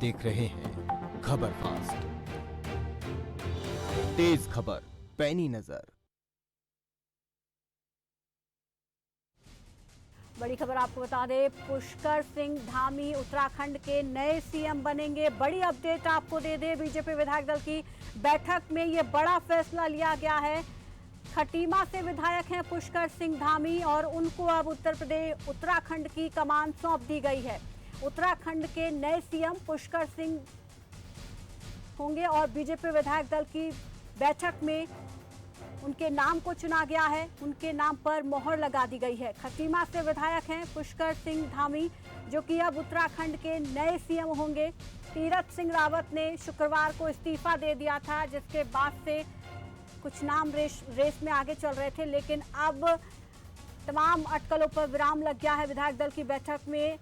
देख रहे हैं खबर फास्ट, तेज खबर, पैनी नजर। बड़ी खबर आपको बता दें, पुष्कर सिंह धामी उत्तराखंड के नए सीएम बनेंगे। बड़ी अपडेट आपको दे दें, बीजेपी विधायक दल की बैठक में ये बड़ा फैसला लिया गया है। खटीमा से विधायक हैं पुष्कर सिंह धामी और उनको अब उत्तराखंड की कमान सौंप दी गई है। उत्तराखंड के नए सीएम पुष्कर सिंह होंगे और बीजेपी विधायक दल की बैठक में उनके नाम को चुना गया है, उनके नाम पर मोहर लगा दी गई है। खटीमा से विधायक हैं पुष्कर सिंह धामी, जो कि अब उत्तराखंड के नए सीएम होंगे। तीरथ सिंह रावत ने शुक्रवार को इस्तीफा दे दिया था, जिसके बाद से कुछ नाम रेस में आगे चल रहे थे, लेकिन अब तमाम अटकलों पर विराम लग गया है। विधायक दल की बैठक में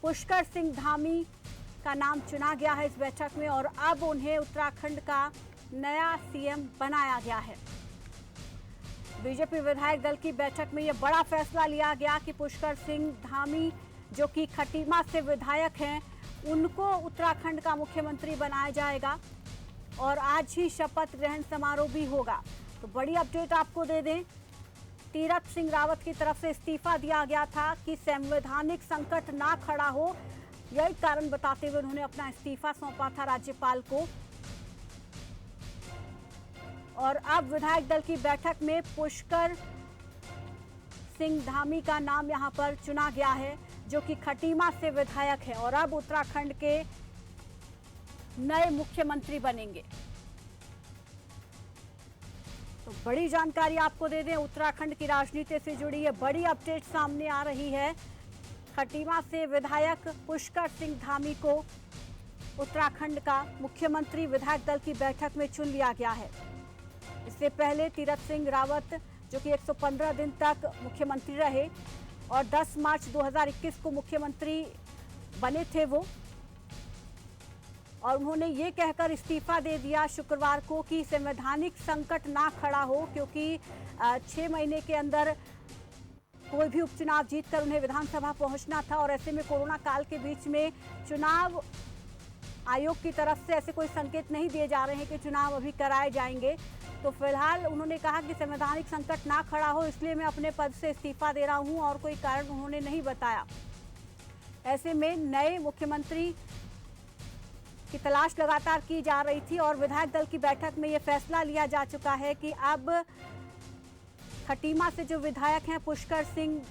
पुष्कर सिंह धामी का नाम चुना गया है इस बैठक में और अब उन्हें उत्तराखंड का नया सीएम बनाया गया है। बीजेपी विधायक दल की बैठक में यह बड़ा फैसला लिया गया कि पुष्कर सिंह धामी, जो कि खटीमा से विधायक हैं, उनको उत्तराखंड का मुख्यमंत्री बनाया जाएगा और आज ही शपथ ग्रहण समारोह भी होगा। तो बड़ी अपडेट आपको दे दें, तीरथ सिंह रावत की तरफ से इस्तीफा दिया गया था कि संवैधानिक संकट ना खड़ा हो, यही कारण बताते हुए उन्होंने अपना इस्तीफा सौंपा था राज्यपाल को। और अब विधायक दल की बैठक में पुष्कर सिंह धामी का नाम यहां पर चुना गया है, जो कि खटीमा से विधायक है और अब उत्तराखंड के नए मुख्यमंत्री बनेंगे। तो बड़ी जानकारी आपको दे दें, उत्तराखंड की राजनीति से जुड़ी ये बड़ी अपडेट सामने आ रही है। खटीमा से विधायक पुष्कर सिंह धामी को उत्तराखंड का मुख्यमंत्री विधायक दल की बैठक में चुन लिया गया है। इससे पहले तीरथ सिंह रावत, जो कि 115 दिन तक मुख्यमंत्री रहे और 10 मार्च 2021 को मुख्यमंत्री बने थे वो, और उन्होंने ये कहकर इस्तीफा दे दिया शुक्रवार को कि संवैधानिक संकट ना खड़ा हो, क्योंकि 6 महीने के अंदर कोई भी उपचुनाव जीतकर उन्हें विधानसभा पहुंचना था और ऐसे में कोरोना काल के बीच में चुनाव आयोग की तरफ से ऐसे कोई संकेत नहीं दिए जा रहे हैं कि चुनाव अभी कराए जाएंगे। तो फिलहाल उन्होंने कहा कि संवैधानिक संकट ना खड़ा हो, इसलिए मैं अपने पद से इस्तीफा दे रहा हूं और कोई कारण उन्होंने नहीं बताया। ऐसे में नए मुख्यमंत्री की तलाश लगातार की जा रही थी और विधायक दल की बैठक में यह फैसला लिया जा चुका है कि अब खटीमा से जो विधायक हैं पुष्कर सिंह,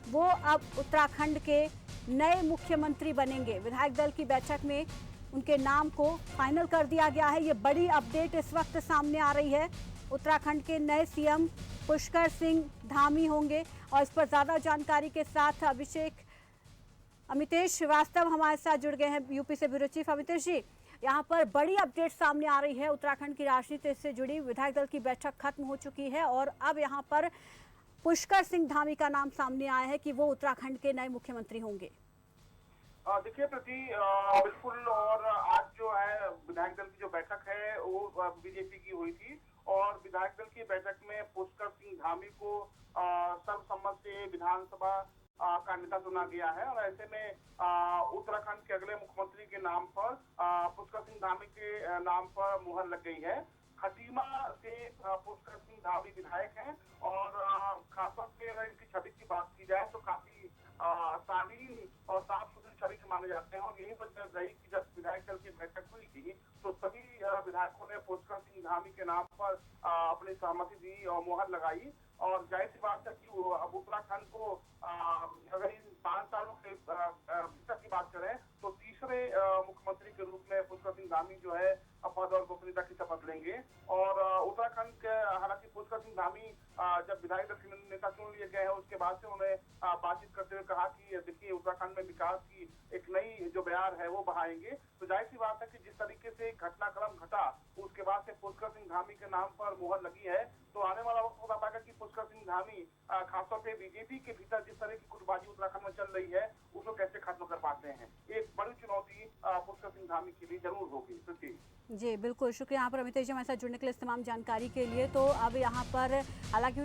वो अब उत्तराखंड के नए मुख्यमंत्री बनेंगे। विधायक दल की बैठक में उनके नाम को फाइनल कर दिया गया है। ये बड़ी अपडेट इस वक्त सामने आ रही है। उत्तराखंड के नए सीएम पुष्कर सिंह धामी होंगे और इस पर ज्यादा जानकारी के साथ अमितेश श्रीवास्तव हमारे साथ जुड़ गए हैं, यूपी से ब्यूरो चीफ। अमितेश जी, यहाँ पर बड़ी अपडेट सामने आ रही है, उत्तराखंड की राजनीति से जुड़ी। विधायक दल की बैठक खत्म हो चुकी है और अब यहाँ पर पुष्कर सिंह धामी का नाम सामने आया है कि वो उत्तराखंड के नए मुख्यमंत्री होंगे। देखिए प्रति बिल्कुल, और आज जो है विधायक दल की जो बैठक है वो बीजेपी की हुई थी और विधायक दल की बैठक में पुष्कर सिंह धामी को सर्वसम्मत से विधानसभा का नेता चुना गया है और ऐसे में उत्तराखंड के अगले मुख्यमंत्री के नाम पर पुष्कर सिंह धामी के नाम पर मुहर लग गई है। खटीमा से पुष्कर सिंह धामी विधायक हैं और खासतौर पे अगर इनकी छवि की बात की जाए तो काफी शालीन और साफ सुथरी छवि के माने जाते हैं और यही वजह रही कि जब विधायक दल की बैठक हुई थी तो सभी विधायकों ने पुष्कर सिंह धामी के नाम पर अपनी सहमति दी और मुहर लगाई और जाहिर सी बात है कि अब उत्तराखंड को अगर इन 5 सालों के भीतर की बात करें तो तीसरे मुख्यमंत्री के रूप में पुष्कर सिंह धामी जो है पद और गोपनीयता की शपथ लेंगे और उत्तराखंड के हालांकि पुष्कर सिंह धामी जब विधायक दल के नेता चुन लिए गए हैं उसके बाद से उन्होंने बातचीत करते हुए कहा कि देखिए उत्तराखंड में विकास की एक नई जो बयार है वो बढ़ाएंगे। तो जाहिर सी बात है कि जिस तरीके से घटनाक्रम घटा उसके बाद से पुष्कर सिंह धामी के नाम पर मुहर लगी है तो आने वाला वक्त बता पाएगा कि पुष्कर सिंह धामी खासतौर पे बीजेपी के भीतर जिस तरह की गुटबाजी उत्तराखंड में चल रही है उसको कैसे खत्म कर पाते हैं। एक बड़ी चुनौती पुष्कर सिंह धामी के लिए जरूर होगी। जी बिल्कुल, शुक्रिया यहाँ पर अमितेश जी हमारे साथ जुड़ने के लिए, इस तमाम जानकारी के लिए। तो अब यहाँ पर हालांकि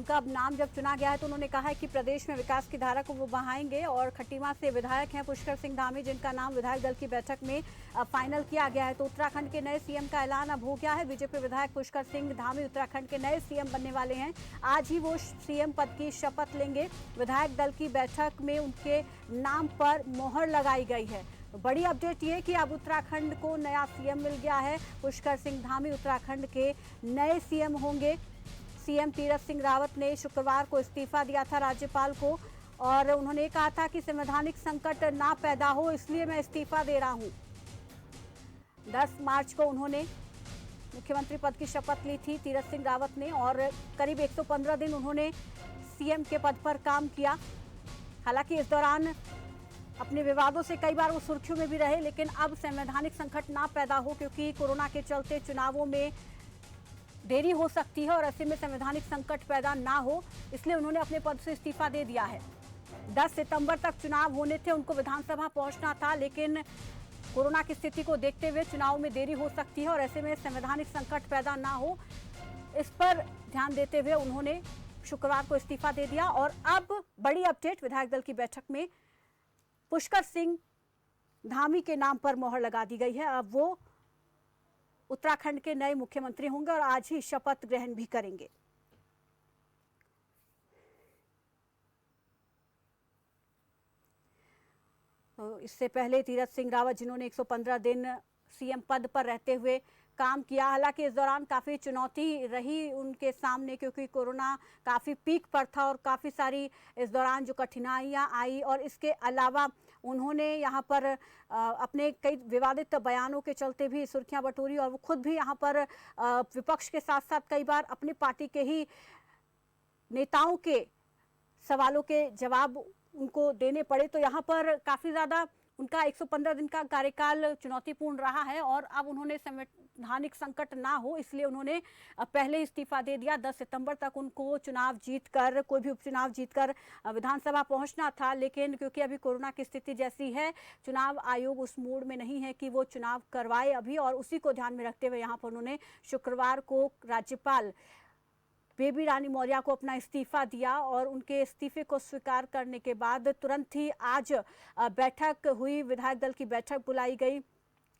उनका अब नाम जब चुना गया है तो उन्होंने कहा है कि प्रदेश में विकास की धारा को वो बढ़ाएंगे। और खटीमा से विधायक हैं पुष्कर सिंह धामी, जिनका नाम विधायक दल की बैठक में फाइनल किया गया है। तो उत्तराखंड के नए सीएम का ऐलान अब हो गया है। बीजेपी विधायक पुष्कर सिंह धामी उत्तराखंड के नए सीएम बनने वाले हैं। आज ही वो सीएम पद की शपथ लेंगे। विधायक दल की बैठक में उनके नाम पर मोहर लगाई गई है। तो बड़ी अपडेट ये कि अब उत्तराखंड को नया सीएम मिल गया है। पुष्कर सिंह धामी उत्तराखंड के नए सीएम होंगे। सीएम तीरथ सिंह रावत ने शुक्रवार को इस्तीफा दिया था राज्यपाल को और उन्होंने कहा था कि संवैधानिक संकट ना पैदा हो, इसलिए मैं इस्तीफा दे रहा हूं। 10 मार्च को उन्होंने मुख्यमंत्री पद की शपथ ली थी तीरथ सिंह रावत ने और करीब 115 दिन उन्होंने सीएम के पद पर काम किया। हालांकि इस दौरान अपने विवादों से कई बार वो सुर्खियों में भी रहे, लेकिन अब संवैधानिक संकट ना पैदा हो क्योंकि कोरोना के चलते चुनावों में देरी हो सकती है और ऐसे में संवैधानिक संकट पैदा ना हो, इसलिए उन्होंने अपने पद से इस्तीफा दे दिया है। 10 सितंबर तक चुनाव होने थे, उनको विधानसभा पहुंचना था, लेकिन कोरोना की स्थिति को देखते हुए चुनाव में देरी हो सकती है और ऐसे में संवैधानिक संकट पैदा ना हो, इस पर ध्यान देते हुए उन्होंने शुक्रवार को इस्तीफा दे दिया। और अब बड़ी अपडेट, विधायक दल की बैठक में पुष्कर सिंह धामी के नाम पर मोहर लगा दी गई है। अब वो उत्तराखंड के नए मुख्यमंत्री होंगे और आज ही शपथ ग्रहण भी करेंगे। तो इससे पहले तीरथ सिंह रावत, जिन्होंने 115 दिन सीएम पद पर रहते हुए काम किया, हालांकि इस दौरान काफ़ी चुनौती रही उनके सामने क्योंकि कोरोना काफ़ी पीक पर था और काफ़ी सारी इस दौरान जो कठिनाइयां आई और इसके अलावा उन्होंने यहाँ पर अपने कई विवादित बयानों के चलते भी सुर्खियां बटोरी और वो खुद भी यहाँ पर विपक्ष के साथ साथ कई बार अपनी पार्टी के ही नेताओं के सवालों के जवाब उनको देने पड़े। तो यहाँ पर काफ़ी ज़्यादा उनका 115 दिन का कार्यकाल चुनौतीपूर्ण रहा है और अब उन्होंने संवैधानिक संकट ना हो इसलिए उन्होंने पहले इस्तीफा दे दिया। 10 सितंबर तक उनको चुनाव जीतकर, कोई भी उपचुनाव जीतकर विधानसभा पहुंचना था, लेकिन क्योंकि अभी कोरोना की स्थिति जैसी है, चुनाव आयोग उस मूड में नहीं है कि वो चुनाव करवाए अभी, और उसी को ध्यान में रखते हुए यहाँ पर उन्होंने शुक्रवार को राज्यपाल बेबी रानी मौर्य को अपना इस्तीफा दिया और उनके इस्तीफे को स्वीकार करने के बाद तुरंत ही आज बैठक हुई, विधायक दल की बैठक बुलाई गई।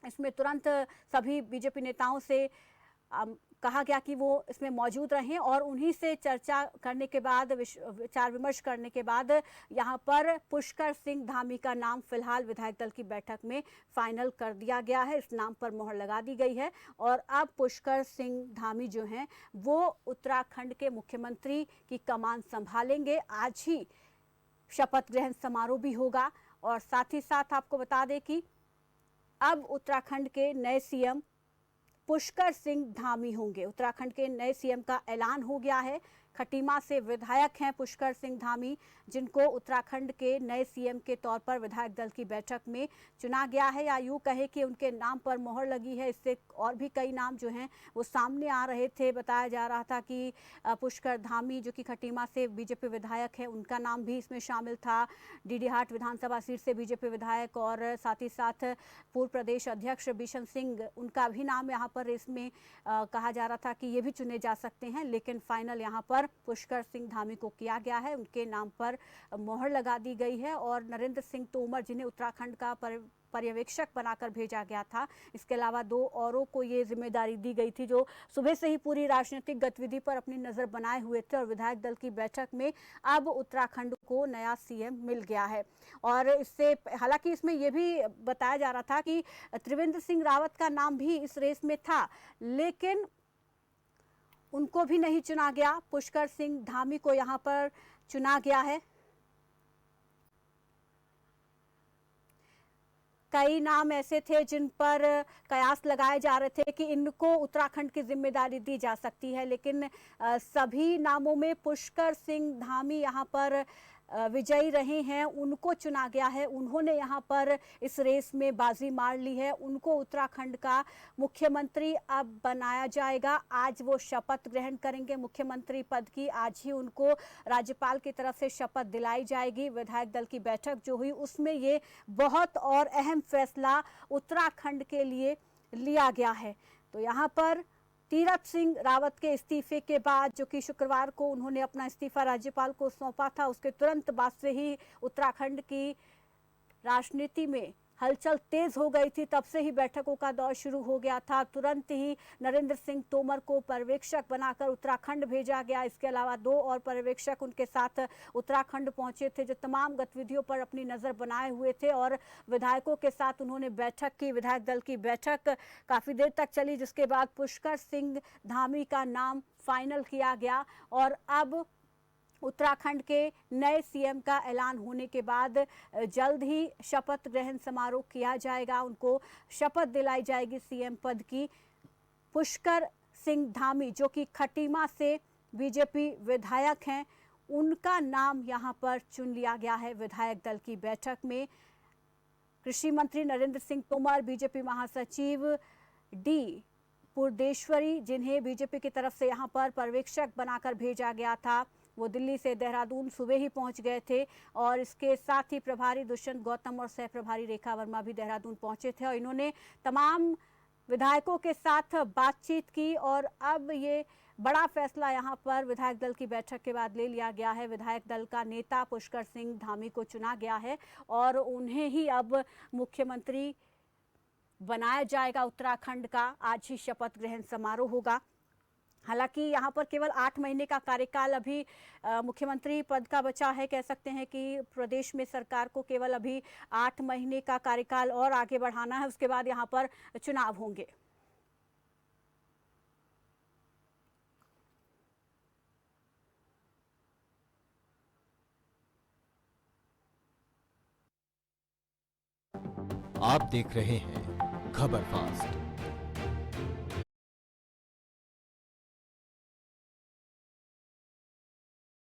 इसमें तुरंत सभी बीजेपी नेताओं से कहा गया कि वो इसमें मौजूद रहें और उन्हीं से चर्चा करने के बाद, विचार विमर्श करने के बाद यहाँ पर पुष्कर सिंह धामी का नाम फिलहाल विधायक दल की बैठक में फाइनल कर दिया गया है। इस नाम पर मोहर लगा दी गई है और अब पुष्कर सिंह धामी जो हैं वो उत्तराखंड के मुख्यमंत्री की कमान संभालेंगे। आज ही शपथ ग्रहण समारोह भी होगा और साथ ही साथ आपको बता दें कि अब उत्तराखंड के नए सीएम पुष्कर सिंह धामी होंगे। उत्तराखंड के नए सीएम का ऐलान हो गया है। खटीमा से विधायक हैं पुष्कर सिंह धामी, जिनको उत्तराखंड के नए सीएम के तौर पर विधायक दल की बैठक में चुना गया है, या यूँ कहे कि उनके नाम पर मोहर लगी है। इससे और भी कई नाम जो हैं वो सामने आ रहे थे। बताया जा रहा था कि पुष्कर धामी जो कि खटीमा से बीजेपी विधायक है, उनका नाम भी इसमें शामिल था। डीडीहाट विधानसभा सीट से बीजेपी विधायक और साथ ही साथ पूर्व प्रदेश अध्यक्ष बिशन सिंह, उनका भी नाम यहाँ पर इसमें कहा जा रहा था कि ये भी चुने जा सकते हैं, लेकिन फाइनल यहाँ पर पुष्कर सिंह धामी को किया गया है। उनके नाम पर मोहर लगा दी गई है और नरेंद्र सिंह तोमर, जिन्हें उत्तराखंड का पर्यवेक्षक बनाकर भेजा गया था, इसके अलावा 2 औरों को ये जिम्मेदारी दी गई थी जो सुबह से ही पूरी राजनीतिक गतिविधि पर अपनी नजर बनाए हुए थे। और विधायक दल की बैठक में अब उत्तराखंड को नया सीएम मिल गया है। और इससे हालांकि इसमें यह भी बताया जा रहा था कि त्रिवेंद्र सिंह रावत का नाम भी इस रेस में था, लेकिन उनको भी नहीं चुना गया। पुष्कर सिंह धामी को यहाँ पर चुना गया है। कई नाम ऐसे थे जिन पर कयास लगाए जा रहे थे कि इनको उत्तराखंड की जिम्मेदारी दी जा सकती है, लेकिन सभी नामों में पुष्कर सिंह धामी यहाँ पर विजयी रहे हैं। उनको चुना गया है, उन्होंने यहाँ पर इस रेस में बाजी मार ली है। उनको उत्तराखंड का मुख्यमंत्री अब बनाया जाएगा। आज वो शपथ ग्रहण करेंगे मुख्यमंत्री पद की। आज ही उनको राज्यपाल की तरफ से शपथ दिलाई जाएगी। विधायक दल की बैठक जो हुई उसमें ये बहुत और अहम फैसला उत्तराखंड के लिए लिया गया है। तो यहाँ पर तीरथ सिंह रावत के इस्तीफे के बाद, जो कि शुक्रवार को उन्होंने अपना इस्तीफा राज्यपाल को सौंपा था, उसके तुरंत बाद से ही उत्तराखंड की राजनीति में हलचल तेज हो गई थी। तब से ही बैठकों का दौर शुरू हो गया था। तुरंत ही नरेंद्र सिंह तोमर को पर्यवेक्षक बनाकर उत्तराखंड भेजा गया। इसके अलावा 2 और पर्यवेक्षक उनके साथ उत्तराखंड पहुंचे थे, जो तमाम गतिविधियों पर अपनी नजर बनाए हुए थे और विधायकों के साथ उन्होंने बैठक की। विधायक दल की बैठक काफी देर तक चली, जिसके बाद पुष्कर सिंह धामी का नाम फाइनल किया गया और अब उत्तराखंड के नए सीएम का ऐलान होने के बाद जल्द ही शपथ ग्रहण समारोह किया जाएगा। उनको शपथ दिलाई जाएगी सीएम पद की। पुष्कर सिंह धामी, जो कि खटीमा से बीजेपी विधायक हैं, उनका नाम यहां पर चुन लिया गया है विधायक दल की बैठक में। कृषि मंत्री नरेंद्र सिंह तोमर, बीजेपी महासचिव डी पुरदेश्वरी, जिन्हें बीजेपी की तरफ से यहां पर पर्यवेक्षक बनाकर भेजा गया था, वो दिल्ली से देहरादून सुबह ही पहुंच गए थे और इसके साथ ही प्रभारी दुष्यंत गौतम और सह प्रभारी रेखा वर्मा भी देहरादून पहुंचे थे और इन्होंने तमाम विधायकों के साथ बातचीत की और अब ये बड़ा फैसला यहां पर विधायक दल की बैठक के बाद ले लिया गया है। विधायक दल का नेता पुष्कर सिंह धामी को चुना गया है और उन्हें ही अब मुख्यमंत्री बनाया जाएगा उत्तराखंड का। आज ही शपथ ग्रहण समारोह होगा। हालांकि यहां पर केवल 8 महीने का कार्यकाल अभी मुख्यमंत्री पद का बचा है। कह सकते हैं कि प्रदेश में सरकार को केवल अभी 8 महीने का कार्यकाल और आगे बढ़ाना है, उसके बाद यहां पर चुनाव होंगे। आप देख रहे हैं खबर फास्ट।